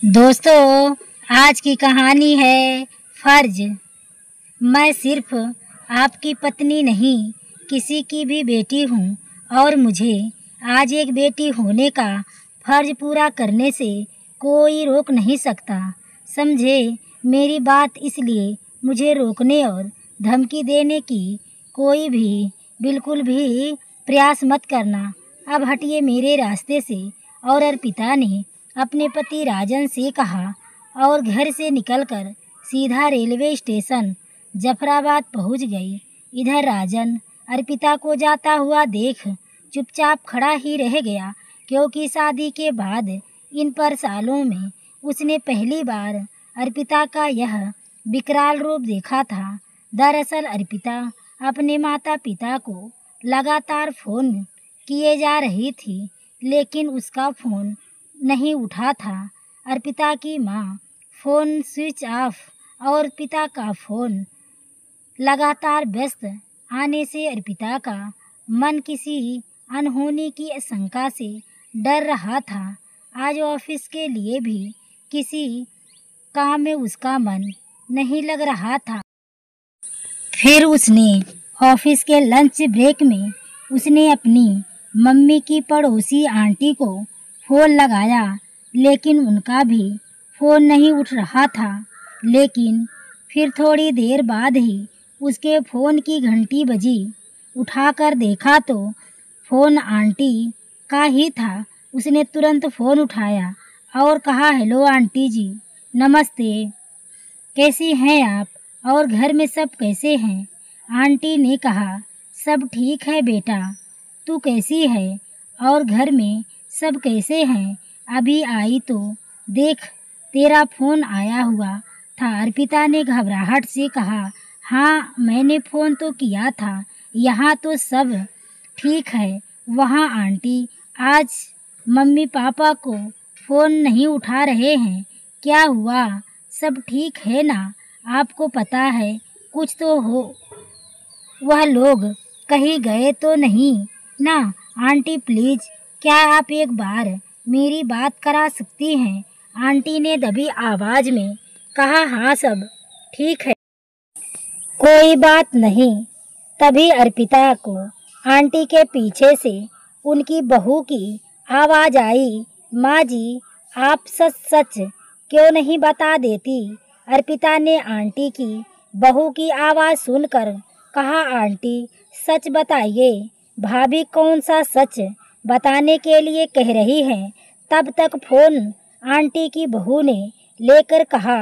दोस्तों, आज की कहानी है फर्ज। मैं सिर्फ आपकी पत्नी नहीं, किसी की भी बेटी हूँ और मुझे आज एक बेटी होने का फर्ज पूरा करने से कोई रोक नहीं सकता। समझे मेरी बात, इसलिए मुझे रोकने और धमकी देने की कोई भी बिल्कुल भी प्रयास मत करना। अब हटिए मेरे रास्ते से। और अर्पिता ने अपने पति राजन से कहा और घर से निकलकर सीधा रेलवे स्टेशन जफराबाद पहुंच गई। इधर राजन अर्पिता को जाता हुआ देख चुपचाप खड़ा ही रह गया, क्योंकि शादी के बाद इन पर सालों में उसने पहली बार अर्पिता का यह विकराल रूप देखा था। दरअसल अर्पिता अपने माता पिता को लगातार फ़ोन किए जा रही थी, लेकिन उसका फ़ोन नहीं उठा था। अर्पिता की माँ फ़ोन स्विच ऑफ और पिता का फ़ोन लगातार व्यस्त आने से अर्पिता का मन किसी अनहोनी की आशंका से डर रहा था। आज ऑफिस के लिए भी किसी काम में उसका मन नहीं लग रहा था। फिर उसने ऑफिस के लंच ब्रेक में उसने अपनी मम्मी की पड़ोसी आंटी को फ़ोन लगाया, लेकिन उनका भी फ़ोन नहीं उठ रहा था। लेकिन फिर थोड़ी देर बाद ही उसके फ़ोन की घंटी बजी। उठाकर देखा तो फ़ोन आंटी का ही था। उसने तुरंत फ़ोन उठाया और कहा, हेलो आंटी जी, नमस्ते, कैसी हैं आप और घर में सब कैसे हैं? आंटी ने कहा, सब ठीक है बेटा, तू कैसी है और घर में सब कैसे हैं? अभी आई तो देख तेरा फ़ोन आया हुआ था। अर्पिता ने घबराहट से कहा, हाँ मैंने फ़ोन तो किया था, यहाँ तो सब ठीक है। वहाँ आंटी आज मम्मी पापा को फ़ोन नहीं उठा रहे हैं, क्या हुआ? सब ठीक है ना? आपको पता है कुछ तो हो, वह लोग कहीं गए तो नहीं ना? आंटी प्लीज़, क्या आप एक बार मेरी बात करा सकती हैं? आंटी ने दबी आवाज़ में कहा, हाँ सब ठीक है, कोई बात नहीं। तभी अर्पिता को आंटी के पीछे से उनकी बहू की आवाज़ आई, माँ जी आप सच सच क्यों नहीं बता देती? अर्पिता ने आंटी की बहू की आवाज़ सुनकर कहा, आंटी सच बताइए। भाभी कौन सा सच बताने के लिए कह रही हैं? तब तक फ़ोन आंटी की बहू ने लेकर कहा,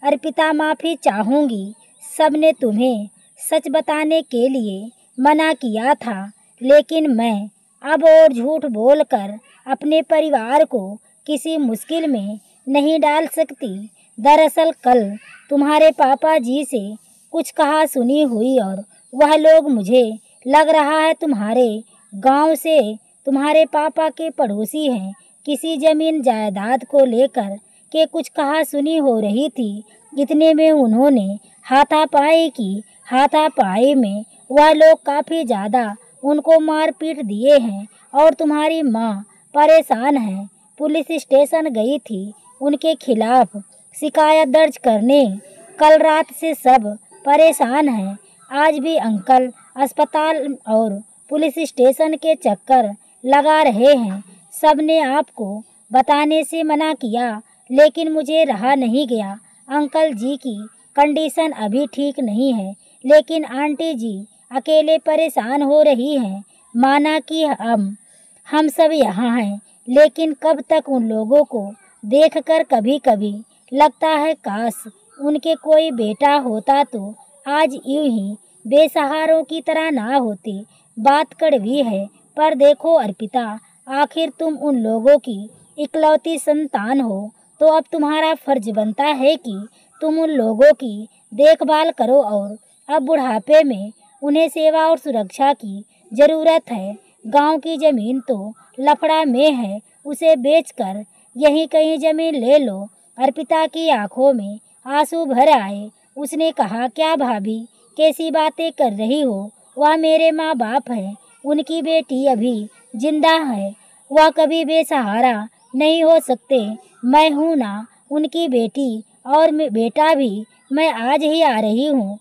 अर्पिता माफ़ी चाहूँगी, सब ने तुम्हें सच बताने के लिए मना किया था, लेकिन मैं अब और झूठ बोलकर अपने परिवार को किसी मुश्किल में नहीं डाल सकती। दरअसल कल तुम्हारे पापा जी से कुछ कहा सुनी हुई और वह लोग, मुझे लग रहा है तुम्हारे गांव से तुम्हारे पापा के पड़ोसी हैं। किसी ज़मीन जायदाद को लेकर के कुछ कहा सुनी हो रही थी। इतने में उन्होंने हाथापाई की। हाथापाई में वह लोग काफ़ी ज़्यादा उनको मार पीट दिए हैं और तुम्हारी माँ परेशान है। पुलिस स्टेशन गई थी उनके खिलाफ शिकायत दर्ज करने। कल रात से सब परेशान हैं। आज भी अंकल अस्पताल और पुलिस स्टेशन के चक्कर लगा रहे हैं। सब ने आपको बताने से मना किया, लेकिन मुझे रहा नहीं गया। अंकल जी की कंडीशन अभी ठीक नहीं है, लेकिन आंटी जी अकेले परेशान हो रही हैं। माना कि हम सब यहाँ हैं, लेकिन कब तक? उन लोगों को देखकर कभी कभी लगता है काश उनके कोई बेटा होता तो आज यूं ही बेसहारों की तरह ना होते। बात कड़वी है, पर देखो अर्पिता, आखिर तुम उन लोगों की इकलौती संतान हो, तो अब तुम्हारा फर्ज बनता है कि तुम उन लोगों की देखभाल करो। और अब बुढ़ापे में उन्हें सेवा और सुरक्षा की ज़रूरत है। गांव की ज़मीन तो लफड़ा में है, उसे बेचकर यहीं कहीं ज़मीन ले लो। अर्पिता की आंखों में आंसू भर आए। उसने कहा, क्या भाभी कैसी बातें कर रही हो? वह मेरे माँ बाप हैं, उनकी बेटी अभी जिंदा है, वह कभी बेसहारा नहीं हो सकते। मैं हूँ ना, उनकी बेटी और बेटा भी मैं आज ही आ रही हूँ।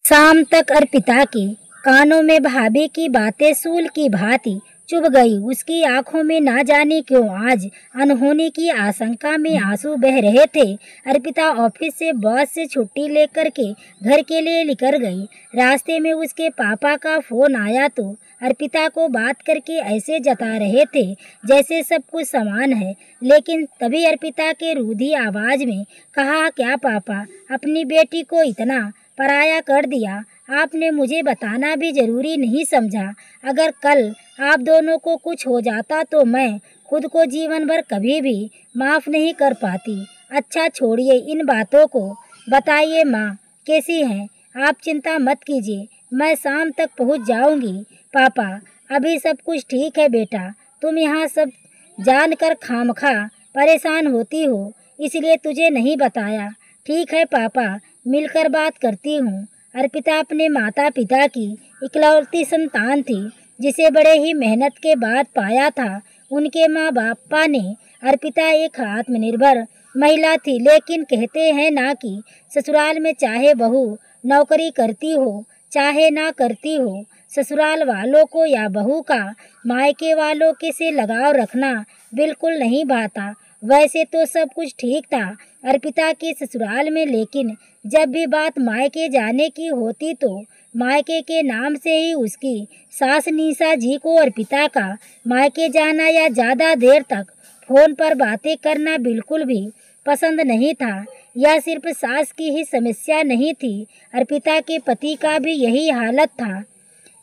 शाम तक अर्पिता के कानों में भाभी की बातें सूल की भांति चुभ गई। उसकी आंखों में ना जाने क्यों आज अनहोनी की आशंका में आंसू बह रहे थे। अर्पिता ऑफिस से बॉस से छुट्टी लेकर के घर के लिए निकल गई। रास्ते में उसके पापा का फोन आया तो अर्पिता को बात करके ऐसे जता रहे थे जैसे सब कुछ समान है। लेकिन तभी अर्पिता के रूधी आवाज में कहा, क्या पापा, अपनी बेटी को इतना पराया कर दिया? आपने मुझे बताना भी जरूरी नहीं समझा। अगर कल आप दोनों को कुछ हो जाता तो मैं खुद को जीवन भर कभी भी माफ़ नहीं कर पाती। अच्छा छोड़िए इन बातों को, बताइए माँ कैसी हैं? आप चिंता मत कीजिए, मैं शाम तक पहुँच जाऊँगी। पापा, अभी सब कुछ ठीक है बेटा, तुम यहाँ सब जानकर खामखा परेशान होती हो इसलिए तुझे नहीं बताया। ठीक है पापा, मिलकर बात करती हूँ। अर्पिता अपने माता पिता की इकलौती संतान थी जिसे बड़े ही मेहनत के बाद पाया था। उनके माँ बापा ने अर्पिता एक आत्मनिर्भर महिला थी, लेकिन कहते हैं ना कि ससुराल में चाहे बहू नौकरी करती हो चाहे ना करती हो, ससुराल वालों को या बहू का मायके वालों के से लगाव रखना बिल्कुल नहीं भाता। वैसे तो सब कुछ ठीक था अर्पिता के ससुराल में, लेकिन जब भी बात मायके जाने की होती तो मायके के नाम से ही उसकी सास निशा जी को अर्पिता का मायके जाना या ज़्यादा देर तक फोन पर बातें करना बिल्कुल भी पसंद नहीं था। यह सिर्फ सास की ही समस्या नहीं थी, अर्पिता के पति का भी यही हालत था।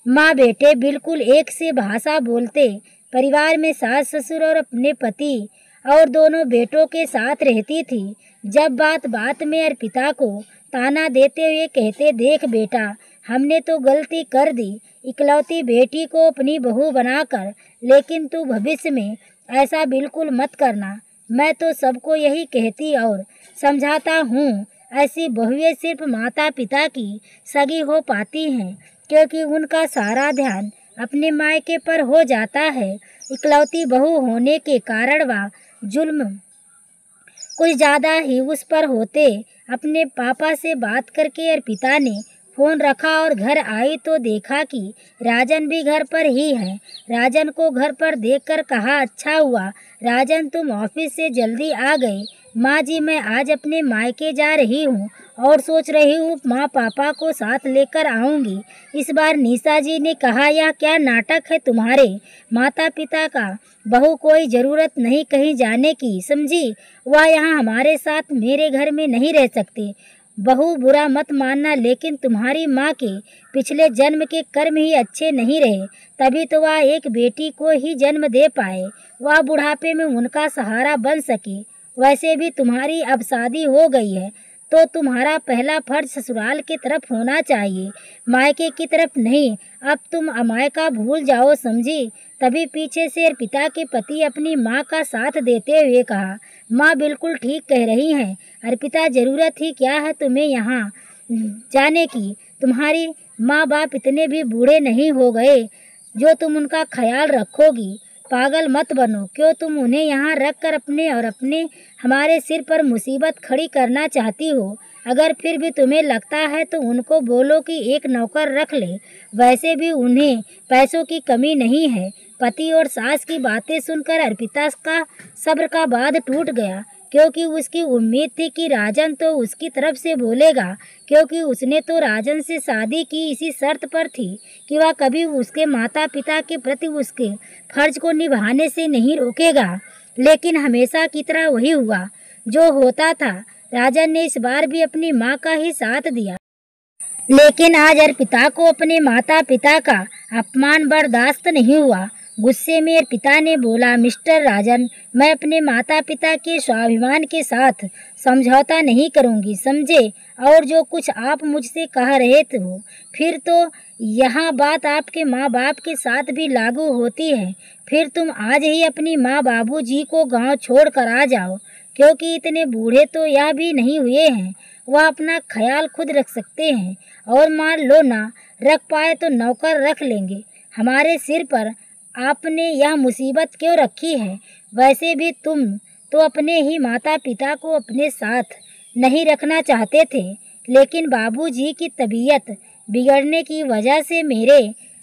माँ बेटे बिल्कुल एक से भाषा बोलते। परिवार में सास ससुर और अपने पति और दोनों बेटों के साथ रहती थी। जब बात बात में अर्पिता को ताना देते हुए कहते, देख बेटा, हमने तो गलती कर दी इकलौती बेटी को अपनी बहू बनाकर, लेकिन तू भविष्य में ऐसा बिल्कुल मत करना। मैं तो सबको यही कहती और समझाता हूँ, ऐसी बहुएं सिर्फ माता पिता की सगी हो पाती हैं क्योंकि उनका सारा ध्यान अपने मायके पर हो जाता है। इकलौती बहू होने के कारण वह जुल्म कुछ ज़्यादा ही उस पर होते। अपने पापा से बात करके अर्पिता ने फ़ोन रखा और घर आई तो देखा कि राजन भी घर पर ही है। राजन को घर पर देखकर कहा, अच्छा हुआ राजन तुम ऑफिस से जल्दी आ गए। माँ जी, मैं आज अपने मायके जा रही हूँ और सोच रही हूँ माँ पापा को साथ लेकर आऊँगी। इस बार निशा जी ने कहा, यह क्या नाटक है तुम्हारे? माता पिता का बहू कोई ज़रूरत नहीं कहीं जाने की, समझी? वह यहाँ हमारे साथ मेरे घर में नहीं रह सकती। बहू बुरा मत मानना, लेकिन तुम्हारी माँ के पिछले जन्म के कर्म ही अच्छे नहीं रहे, तभी तो वह एक बेटी को ही जन्म दे पाए, वह बुढ़ापे में उनका सहारा बन सके। वैसे भी तुम्हारी अब शादी हो गई है तो तुम्हारा पहला फर्ज ससुराल की तरफ होना चाहिए, मायके की तरफ नहीं। अब तुम अमायका भूल जाओ, समझी? तभी पीछे से अर्पिता के पति अपनी माँ का साथ देते हुए कहा, माँ बिल्कुल ठीक कह रही हैं अर्पिता, ज़रूरत ही क्या है तुम्हें यहाँ जाने की? तुम्हारी माँ बाप इतने भी बूढ़े नहीं हो गए जो तुम उनका ख्याल रखोगी। पागल मत बनो, क्यों तुम उन्हें यहाँ रख कर अपने हमारे सिर पर मुसीबत खड़ी करना चाहती हो? अगर फिर भी तुम्हें लगता है तो उनको बोलो कि एक नौकर रख ले, वैसे भी उन्हें पैसों की कमी नहीं है। पति और सास की बातें सुनकर अर्पिता का सब्र का बांध टूट गया, क्योंकि उसकी उम्मीद थी कि राजन तो उसकी तरफ से बोलेगा, क्योंकि उसने तो राजन से शादी की इसी शर्त पर थी कि वह कभी उसके माता पिता के प्रति उसके फर्ज को निभाने से नहीं रोकेगा। लेकिन हमेशा की तरह वही हुआ जो होता था। राजन ने इस बार भी अपनी माँ का ही साथ दिया, लेकिन आज अर्पिता को अपने माता पिता का अपमान बर्दाश्त नहीं हुआ। गुस्से में अर्पिता ने बोला, मिस्टर राजन, मैं अपने माता पिता के स्वाभिमान के साथ समझौता नहीं करूंगी, समझे? और जो कुछ आप मुझसे कह रहे थे फिर तो यहाँ बात आपके माँ बाप के साथ भी लागू होती है। फिर तुम आज ही अपनी माँ बाबू जी को गांव छोड़ कर आ जाओ, क्योंकि इतने बूढ़े तो यह भी नहीं हुए हैं, वह अपना ख्याल खुद रख सकते हैं। और मान लो ना रख पाए तो नौकर रख लेंगे। हमारे सिर पर आपने यह मुसीबत क्यों रखी है? वैसे भी तुम तो अपने ही माता पिता को अपने साथ नहीं रखना चाहते थे, लेकिन बाबूजी की तबीयत बिगड़ने की वजह से मेरे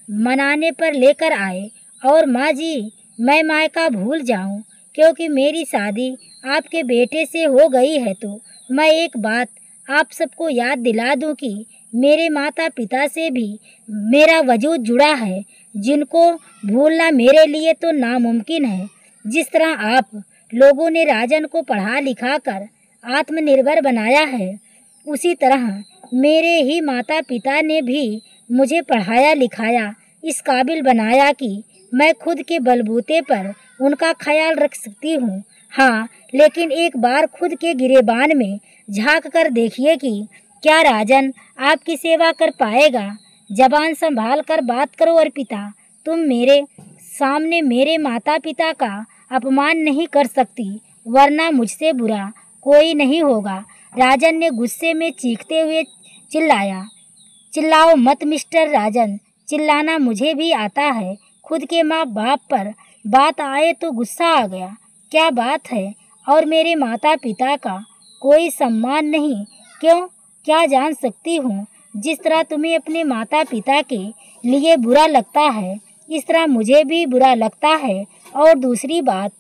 मनाने पर लेकर आए। और माँ जी, मैं मायका भूल जाऊं क्योंकि मेरी शादी आपके बेटे से हो गई है, तो मैं एक बात आप सबको याद दिला दूं कि मेरे माता पिता से भी मेरा वजूद जुड़ा है, जिनको भूलना मेरे लिए तो नामुमकिन है। जिस तरह आप लोगों ने राजन को पढ़ा लिखा कर आत्मनिर्भर बनाया है, उसी तरह मेरे ही माता पिता ने भी मुझे पढ़ाया लिखाया, इस काबिल बनाया कि मैं खुद के बलबूते पर उनका ख्याल रख सकती हूँ। हाँ, लेकिन एक बार खुद के गिरेबान में झांक कर देखिए कि क्या राजन आपकी सेवा कर पाएगा। जबान संभाल कर बात करो अर्पिता, तुम मेरे सामने मेरे माता पिता का अपमान नहीं कर सकती, वरना मुझसे बुरा कोई नहीं होगा। राजन ने गुस्से में चीखते हुए चिल्लाया। चिल्लाओ मत मिस्टर राजन, चिल्लाना मुझे भी आता है। खुद के माँ बाप पर बात आए तो गुस्सा आ गया। क्या बात है, और मेरे माता पिता का कोई सम्मान नहीं क्यों? क्या जान सकती हूँ, जिस तरह तुम्हें अपने माता पिता के लिए बुरा लगता है, इस तरह मुझे भी बुरा लगता है। और दूसरी बात,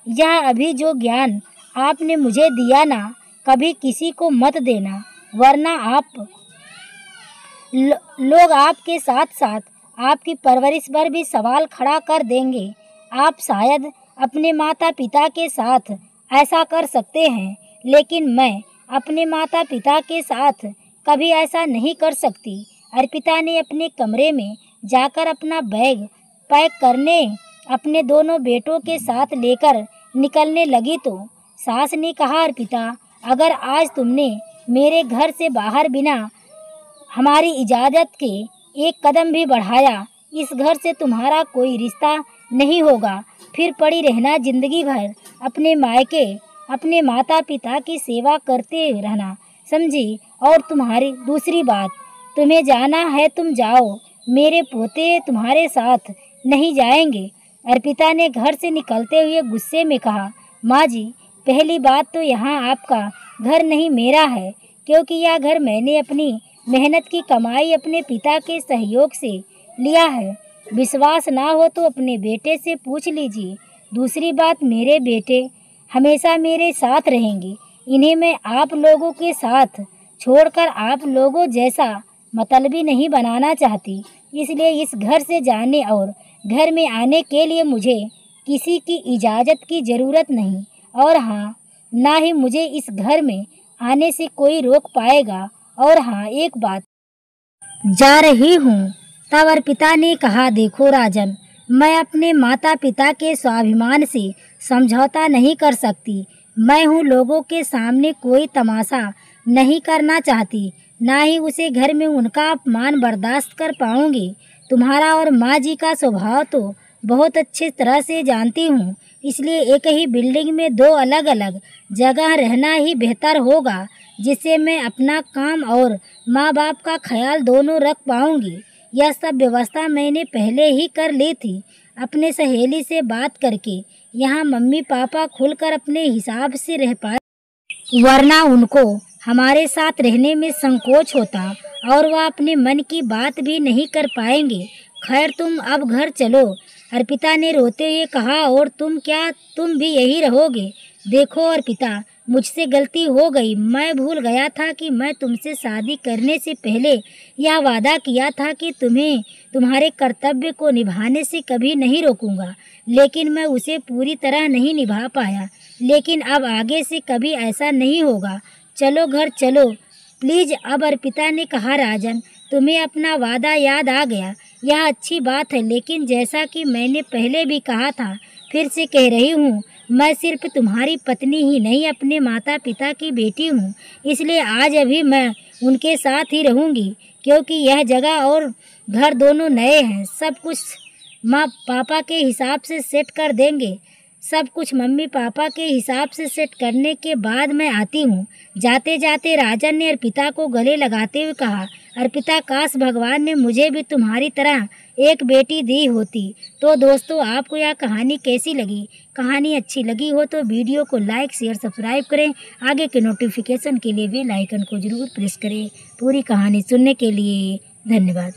यह अभी जो ज्ञान आपने मुझे दिया ना, कभी किसी को मत देना, वरना आप लोग आपके साथ साथ आपकी परवरिश पर भी सवाल खड़ा कर देंगे। आप शायद अपने माता पिता के साथ ऐसा कर सकते हैं, लेकिन मैं अपने माता पिता के साथ कभी ऐसा नहीं कर सकती। अर्पिता ने अपने कमरे में जाकर अपना बैग पैक करने अपने दोनों बेटों के साथ लेकर निकलने लगी तो सास ने कहा, अर्पिता, अगर आज तुमने मेरे घर से बाहर बिना हमारी इजाज़त के एक कदम भी बढ़ाया, इस घर से तुम्हारा कोई रिश्ता नहीं होगा। फिर पड़ी रहना जिंदगी भर अपने मायके, अपने माता पिता की सेवा करते रहना, समझी? और तुम्हारी दूसरी बात, तुम्हें जाना है तुम जाओ, मेरे पोते तुम्हारे साथ नहीं जाएंगे। अर्पिता ने घर से निकलते हुए गुस्से में कहा, माँ जी, पहली बात तो यहाँ आपका घर नहीं मेरा है, क्योंकि यह घर मैंने अपनी मेहनत की कमाई अपने पिता के सहयोग से लिया है। विश्वास ना हो तो अपने बेटे से पूछ लीजिए। दूसरी बात, मेरे बेटे हमेशा मेरे साथ रहेंगे, इन्हें मैं आप लोगों के साथ छोड़कर आप लोगों जैसा मतलबी नहीं बनाना चाहती। इसलिए इस घर से जाने और घर में आने के लिए मुझे किसी की इजाज़त की ज़रूरत नहीं, और हाँ, ना ही मुझे इस घर में आने से कोई रोक पाएगा। और हाँ, एक बात, जा रही हूँ। तब अर्पिता ने कहा, देखो राजन, मैं अपने माता पिता के स्वाभिमान से समझौता नहीं कर सकती। मैं हूँ लोगों के सामने कोई तमाशा नहीं करना चाहती, ना ही उसे घर में उनका अपमान बर्दाश्त कर पाऊंगी। तुम्हारा और माँ जी का स्वभाव तो बहुत अच्छी तरह से जानती हूँ, इसलिए एक ही बिल्डिंग में दो अलग अलग जगह रहना ही बेहतर होगा, जिससे मैं अपना काम और माँ बाप का ख्याल दोनों रख पाऊंगी। यह सब व्यवस्था मैंने पहले ही कर ली थी, अपने सहेली से बात करके। यहाँ मम्मी पापा खुलकर अपने हिसाब से रह पाए, वरना उनको हमारे साथ रहने में संकोच होता और वह अपने मन की बात भी नहीं कर पाएंगे। खैर, तुम अब घर चलो, अर्पिता ने रोते हुए कहा। और तुम क्या, तुम भी यही रहोगे? देखो अर्पिता, मुझसे गलती हो गई। मैं भूल गया था कि मैं तुमसे शादी करने से पहले यह वादा किया था कि तुम्हें तुम्हारे कर्तव्य को निभाने से कभी नहीं रोकूंगा, लेकिन मैं उसे पूरी तरह नहीं निभा पाया। लेकिन अब आगे से कभी ऐसा नहीं होगा। चलो घर चलो प्लीज। अब अर्पिता ने कहा, राजन, तुम्हें अपना वादा याद आ गया, यह अच्छी बात है, लेकिन जैसा कि मैंने पहले भी कहा था, फिर से कह रही हूँ, मैं सिर्फ तुम्हारी पत्नी ही नहीं, अपने माता पिता की बेटी हूँ। इसलिए आज अभी मैं उनके साथ ही रहूँगी, क्योंकि यह जगह और घर दोनों नए हैं। सब कुछ माँ पापा के हिसाब से सेट कर देंगे। सब कुछ मम्मी पापा के हिसाब से सेट करने के बाद मैं आती हूँ। जाते जाते राजन ने अर्पिता को गले लगाते हुए कहा, अर्पिता, काश भगवान ने मुझे भी तुम्हारी तरह एक बेटी दी होती। तो दोस्तों, आपको यह कहानी कैसी लगी? कहानी अच्छी लगी हो तो वीडियो को लाइक शेयर सब्सक्राइब करें। आगे के नोटिफिकेशन के लिए बेल आइकन को ज़रूर प्रेस करें। पूरी कहानी सुनने के लिए धन्यवाद।